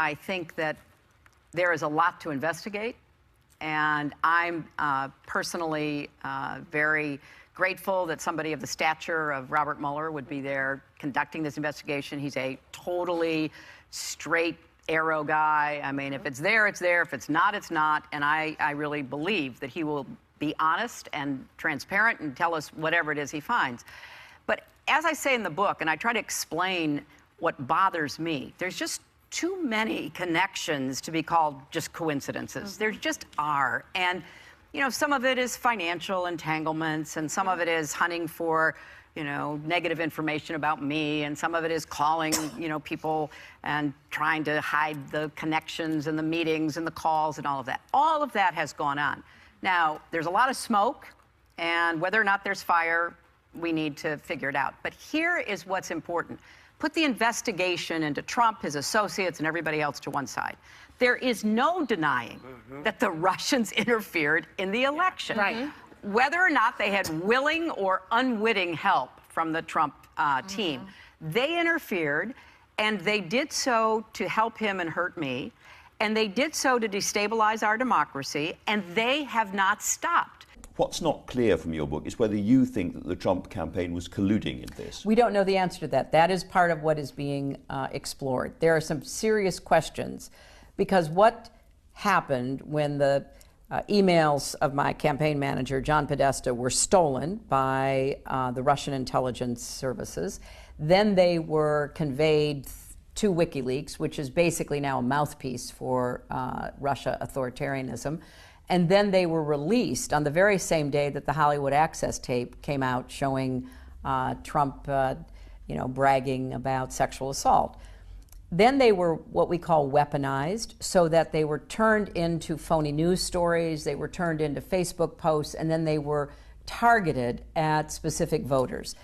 I think that there is a lot to investigate, and I'm personally very grateful that somebody of the stature of Robert Mueller would be there conducting this investigation. He's a totally straight arrow guy. I mean, if it's there, it's there. If it's not, it's not. And I really believe that he will be honest and transparent and tell us whatever it is he finds. But as I say in the book, and I try to explain what bothers me, there's just too many connections to be called just coincidences. There just are. And, you know, some of it is financial entanglements, and some of it is hunting for, you know, negative information about me, and some of it is calling, you know, people and trying to hide the connections and the meetings and the calls and all of that. All of that has gone on. Now, there's a lot of smoke, and whether or not there's fire, we need to figure it out. But here is what's important. Put the investigation into Trump, his associates, and everybody else to one side. There is no denying that the Russians interfered in the election. Right. Whether or not they had willing or unwitting help from the Trump team, they interfered, and they did so to help him and hurt me, and they did so to destabilize our democracy, and they have not stopped. What's not clear from your book is whether you think that the Trump campaign was colluding in this. We don't know the answer to that. That is part of what is being explored. There are some serious questions, because what happened when the emails of my campaign manager, John Podesta, were stolen by the Russian intelligence services. Then they were conveyed to WikiLeaks, which is basically now a mouthpiece for Russia authoritarianism. And then they were released on the very same day that the Hollywood Access tape came out showing Trump, you know, bragging about sexual assault. Then they were what we call weaponized, so that they were turned into phony news stories, they were turned into Facebook posts, and then they were targeted at specific voters.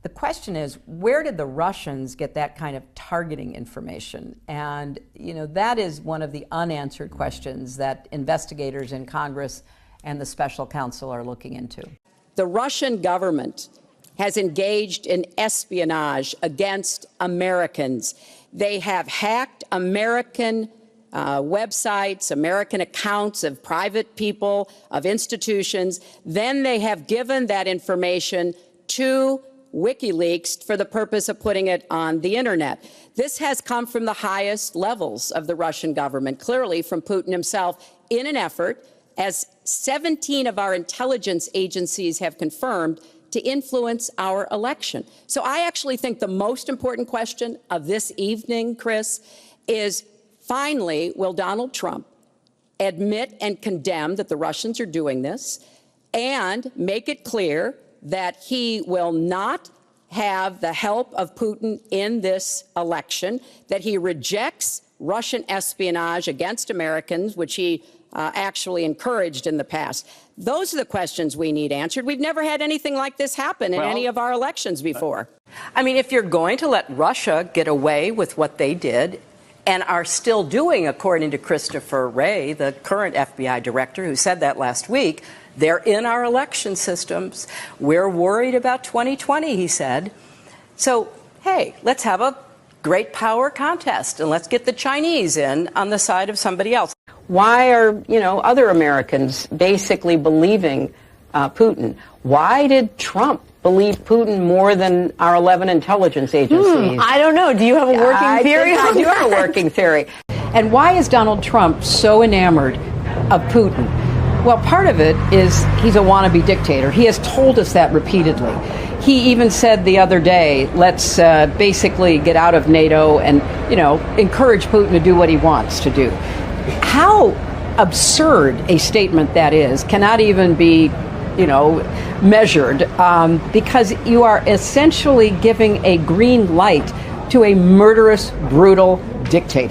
The question is, where did the Russians get that kind of targeting information? And, you know, that is one of the unanswered questions that investigators in Congress and the special counsel are looking into. The Russian government has engaged in espionage against Americans. They have hacked American websites, American accounts of private people, of institutions. Then they have given that information to WikiLeaks for the purpose of putting it on the internet. This has come from the highest levels of the Russian government, clearly from Putin himself, in an effort, as 17 of our intelligence agencies have confirmed, to influence our election. So I actually think the most important question of this evening, Chris, is finally, will Donald Trump admit and condemn that the Russians are doing this, and make it clear that he will not have the help of Putin in this election, that he rejects Russian espionage against Americans, which he actually encouraged in the past. Those are the questions we need answered. We've never had anything like this happen in any of our elections before. I mean, if you're going to let Russia get away with what they did and are still doing, according to Christopher Wray, the current FBI director, who said that last week, they're in our election systems. We're worried about 2020, he said. So, hey, let's have a great power contest, and let's get the Chinese in on the side of somebody else. Why are, you know, other Americans basically believing Putin? Why did Trump believe Putin more than our 11 intelligence agencies? I don't know. Do you have a working theory? I do have a working theory. And why is Donald Trump so enamored of Putin? Well, part of it is he's a wannabe dictator. He has told us that repeatedly. He even said the other day, let's basically get out of NATO and, you know, encourage Putin to do what he wants to do. How absurd a statement that is cannot even be, you know, measured, because you are essentially giving a green light to a murderous, brutal dictator.